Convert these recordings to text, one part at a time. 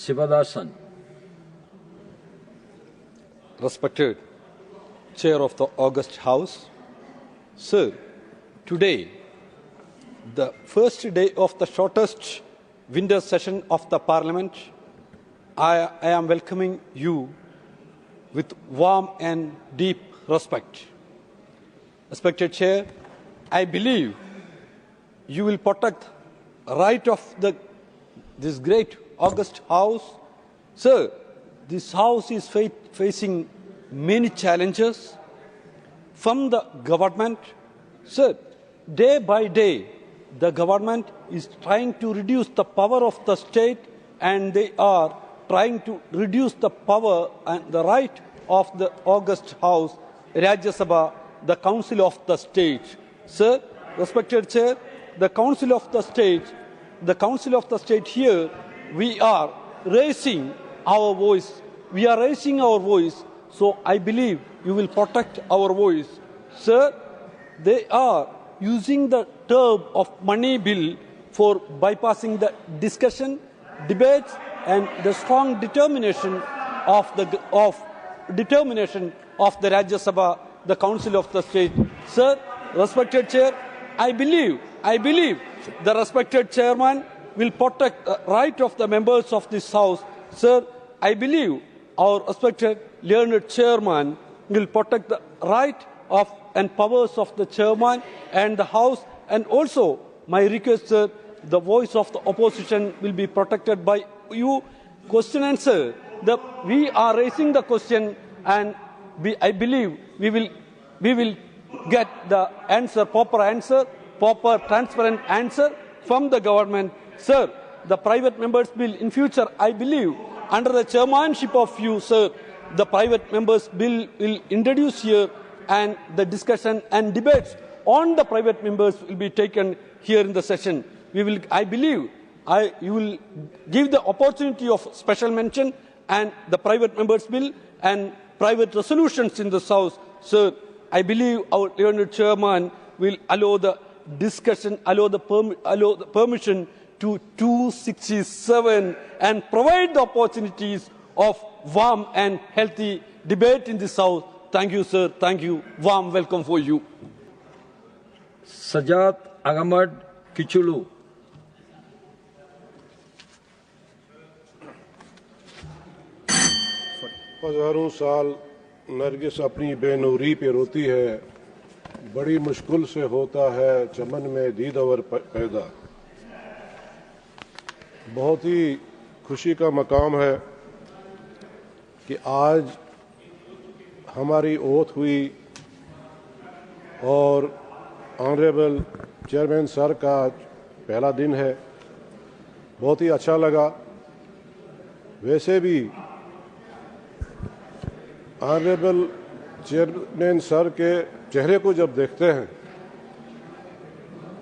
Sivadasan. Respected Chair of the August House, Sir, today, the first day of the shortest winter session of the Parliament, I am welcoming you with warm and deep respect. Respected Chair, I believe you will protect the right of this great August House. Sir, this House is facing many challenges from the government. Sir, day by day, the government is trying to reduce the power of the state, and they are trying to reduce the power and the right of the August House, Rajya Sabha, the Council of the State. Sir, respected Chair, the Council of the State here, we are raising our voice. We are raising our voice, so I believe you will protect our voice. Sir, they are using the term of money bill for bypassing the discussion, debates, and the strong determination of the Rajya Sabha, the Council of the State. Sir, respected Chair, I believe the respected Chairman will protect the right of the members of this House. Sir, I believe our respected learned Chairman will protect the right of and powers of the Chairman and the House, and also my request, sir, the voice of the opposition will be protected by you. Question answer. We are raising the question, and I believe we will get the answer, proper, transparent answer from the government. Sir, the private members bill in future, I believe, under the chairmanship of you, sir, the private members bill will introduce here, and the discussion and debates on the private members will be taken here in the session. I believe you will give the opportunity of special mention and the private members bill and private resolutions in this House. Sir, I believe our learned Chairman will allow the discussion, allow the permission to 267 and provide the opportunities of warm and healthy debate in this House. Thank you, sir. Thank you. Warm welcome for you. Sajat Ahmad Kichulu. हजारों साल नरगिस अपनी बेनूरी पे रोती है, बड़ी मुश्किल से होता है चमन में दीदावर पैदा। बहुत ही खुशी का मकाम है कि आज हमारी ओथ हुई और ऑनरेबल चेयरमैन सर का पहला दिन है। बहुत ही अच्छा लगा। वैसे भी ऑनरेबल चेयरमैन सर के चेहरे को जब देखते हैं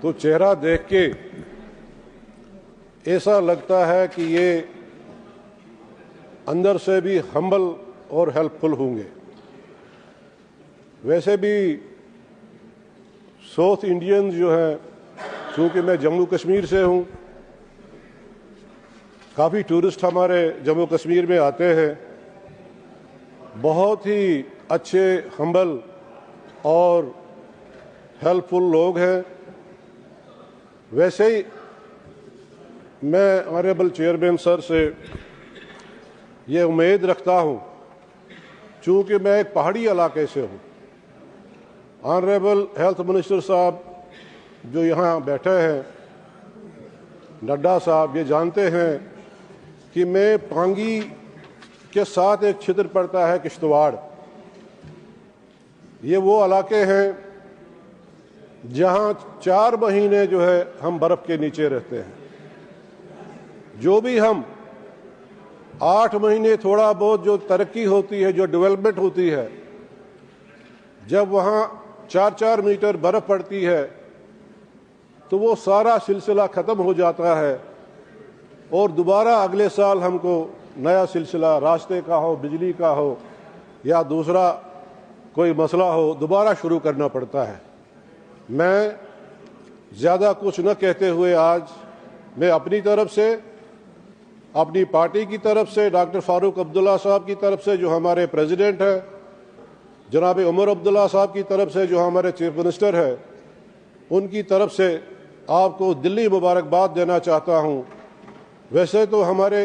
तो चेहरा देख के ऐसा लगता है कि ये अंदर से भी हम्बल और हेल्पफुल होंगे। वैसे भी साउथ इंडियन जो है, चूँकि मैं जम्मू कश्मीर से हूँ, काफ़ी टूरिस्ट हमारे जम्मू कश्मीर में आते हैं। बहुत ही अच्छे, हम्बल और हेल्पफुल लोग हैं। वैसे ही मैं ऑनरेबल चेयरमैन सर से ये उम्मीद रखता हूँ, चूँकि मैं एक पहाड़ी इलाके से हूँ। ऑनरेबल हेल्थ मिनिस्टर साहब जो यहाँ बैठे हैं, नड्डा साहब, ये जानते हैं कि मैं पांगी के साथ एक क्षेत्र पड़ता है किश्तवाड़। ये वो इलाके हैं जहाँ 4 महीने जो है हम बर्फ़ के नीचे रहते हैं। जो भी हम 8 महीने थोड़ा बहुत जो तरक्की होती है, जो डेवलपमेंट होती है, जब वहाँ 4-4 मीटर बर्फ़ पड़ती है तो वो सारा सिलसिला ख़त्म हो जाता है और दोबारा अगले साल हमको नया सिलसिला, रास्ते का हो, बिजली का हो या दूसरा कोई मसला हो, दोबारा शुरू करना पड़ता है। मैं ज़्यादा कुछ न कहते हुए आज मैं अपनी तरफ से अपनी पार्टी की तरफ से, डॉक्टर फारूक अब्दुल्ला साहब की तरफ से जो हमारे प्रेसिडेंट हैं, जनाब उमर अब्दुल्ला साहब की तरफ से जो हमारे चीफ मिनिस्टर हैं, उनकी तरफ से आपको दिल्ली मुबारकबाद देना चाहता हूं। वैसे तो हमारे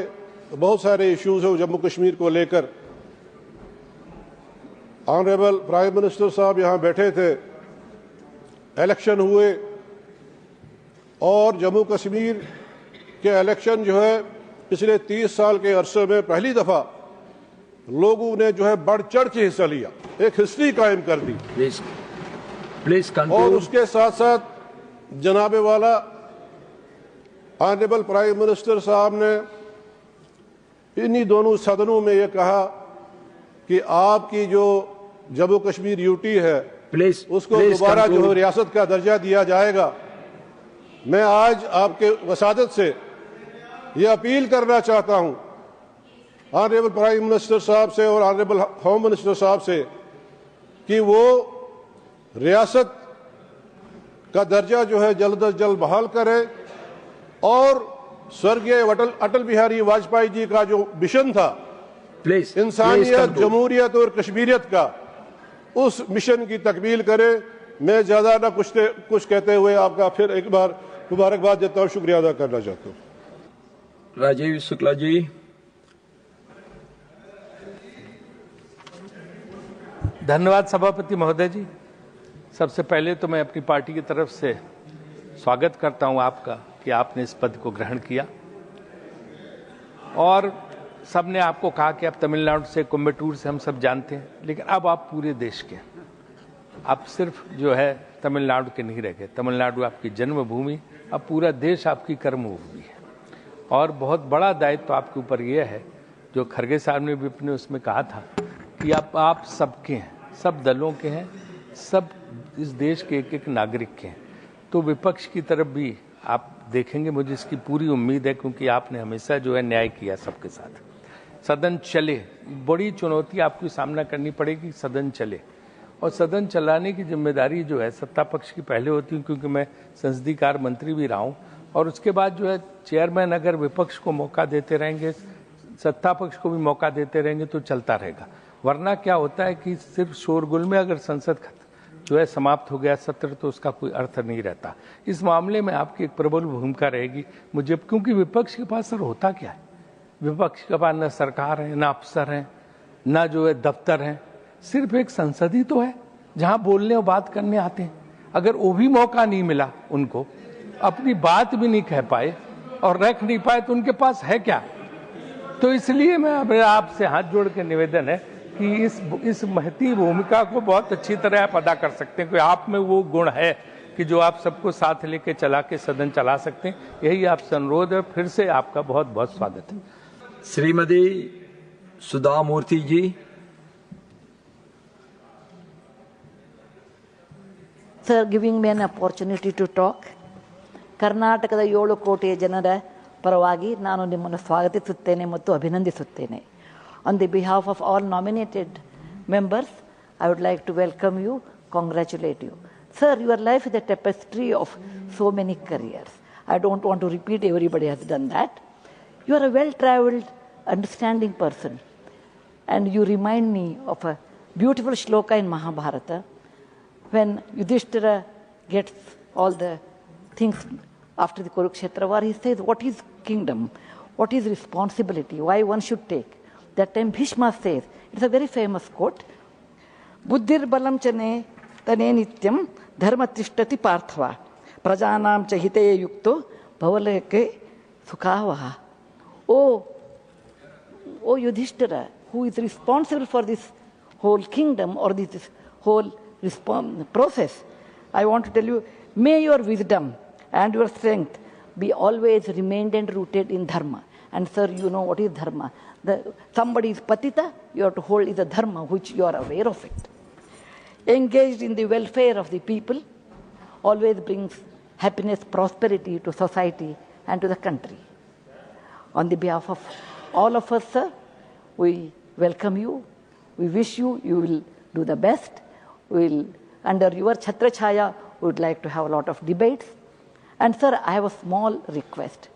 बहुत सारे इश्यूज हैं जम्मू कश्मीर को लेकर। ऑनरेबल प्राइम मिनिस्टर साहब यहाँ बैठे थे, इलेक्शन हुए और जम्मू कश्मीर के इलेक्शन जो है पिछले 30 साल के अरसे में पहली दफा लोगों ने जो है बढ़ चढ़ के हिस्सा लिया, एक हिस्ट्री कायम कर दी। प्लीज और उसके साथ साथ जनाबे वाला ऑनरेबल प्राइम मिनिस्टर साहब ने इन्हीं दोनों सदनों में ये कहा कि आपकी जो जम्मू कश्मीर यूटी है उसको दोबारा जो रियासत का दर्जा दिया जाएगा। मैं आज आपके वसादत से ये अपील करना चाहता हूं ऑनरेबल प्राइम मिनिस्टर साहब से और ऑनरेबल होम मिनिस्टर साहब से कि वो रियासत का दर्जा जो है जल्द अज जल्द बहाल करें और स्वर्गीय अटल बिहारी वाजपेयी जी का जो मिशन था इंसानियत, जमहूरियत और कश्मीरियत का, उस मिशन की तकमील करें। मैं ज्यादा ना कुछ कहते हुए आपका फिर एक बार मुबारकबाद देता हूं, शुक्रिया अदा करना चाहता हूं। राजीव शुक्ला जी। धन्यवाद सभापति महोदय जी। सबसे पहले तो मैं अपनी पार्टी की तरफ से स्वागत करता हूं आपका कि आपने इस पद को ग्रहण किया। और सबने आपको कहा कि आप तमिलनाडु से, कोयम्बटूर से हम सब जानते हैं, लेकिन अब आप पूरे देश के, आप सिर्फ जो है तमिलनाडु के नहीं रह गए। तमिलनाडु आपकी जन्मभूमि, अब पूरा देश आपकी कर्मभूमि है। और बहुत बड़ा दायित्व आपके ऊपर यह है, जो खरगे साहब ने भी अपने उसमें कहा था कि आप सबके हैं, सब दलों के हैं, सब इस देश के एक एक नागरिक के हैं। तो विपक्ष की तरफ भी आप देखेंगे, मुझे इसकी पूरी उम्मीद है, क्योंकि आपने हमेशा जो है न्याय किया सबके साथ। सदन चले, बड़ी चुनौती आपको सामना करनी पड़ेगी, सदन चले। और सदन चलाने की जिम्मेदारी जो है सत्ता पक्ष की पहले होती है, क्योंकि मैं संसदीय कार्य मंत्री भी रहा हूँ। और उसके बाद जो है चेयरमैन अगर विपक्ष को मौका देते रहेंगे, सत्ता पक्ष को भी मौका देते रहेंगे, तो चलता रहेगा। वरना क्या होता है कि सिर्फ शोरगुल में अगर संसद जो है समाप्त हो गया सत्र, तो उसका कोई अर्थ नहीं रहता। इस मामले में आपकी एक प्रबल भूमिका रहेगी मुझे, क्योंकि विपक्ष के पास सर होता क्या है, विपक्ष के पास न सरकार है, न अफसर हैं, न जो है दफ्तर हैं, सिर्फ एक संसद ही तो है जहां बोलने और बात करने आते हैं। अगर वो भी मौका नहीं मिला, उनको अपनी बात भी नहीं कह पाए और रख नहीं पाए, तो उनके पास है क्या। तो इसलिए मैं आपसे हाथ जोड़ के निवेदन है कि इस महती भूमिका को बहुत अच्छी तरह आप अदा कर सकते हैं, क्योंकि आप में वो गुण है कि जो आप सबको साथ लेके चला के सदन चला सकते हैं। यही आपसे अनुरोध है। फिर से आपका बहुत बहुत स्वागत है। श्रीमती सुधा मूर्ति जी। Sir, giving me an opportunity to talk. ಕರ್ನಾಟಕದ 7 ಕೋಟಿ ಜನರ ಪರವಾಗಿ ನಾನು ನಿಮ್ಮನ್ನು ಸ್ವಾಗತಿಸುತ್ತೇನೆ ಮತ್ತು ಅಭಿನಂದಿಸುತ್ತೇನೆ. On the behalf of all nominated members, I would like to welcome you, congratulate you. Sir, your life is a tapestry of so many careers. I don't want to repeat, everybody has done that. You are a well-traveled, understanding person. And you remind me of a beautiful shloka in Mahabharata, when Yudhishthira gets all the things after the Kurukshetra war. He says, what is kingdom? What is responsibility? Why one should take? That time Bhishma says, it's a very famous quote, Buddhir balam chane tane nityam dharma tishtati parthva prajanam chahite yukto bhavaleke sukhavaha. Oh Yudhishthira, who is responsible for this whole kingdom or this whole process, I want to tell you, may your wisdom and your strength be always remained and rooted in dharma. And sir, you know what is dharma. Somebody is patita, you have to hold is a dharma which you are aware of it. Engaged in the welfare of the people always brings happiness, prosperity to society and to the country. On the behalf of all of us, sir, we welcome you. We wish you will do the best. We'll, under your Chhatra Chhaya, we would like to have a lot of debates. And sir, I have a small request.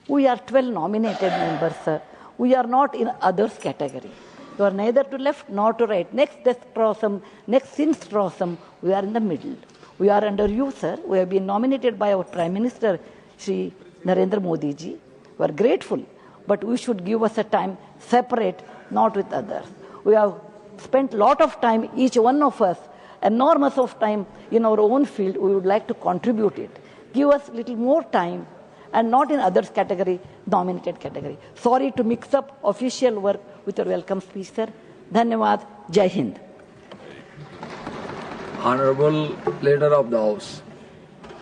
We are 12 nominated members, sir. We are not in others category. You are neither to left nor to right. Next destrosum, next sinstrosum, we are in the middle. We are under you, sir. We have been nominated by our Prime Minister, Shri Narendra Modi ji. We are grateful, but we should give us a time separate, not with others. We have spent a lot of time, each one of us, enormous of time in our own field. We would like to contribute it. Give us a little more time and not in others category, nominated category. Sorry to mix up official work with your welcome speech, sir. Dhanyavad. Jai Hind. Honorable Leader of the House.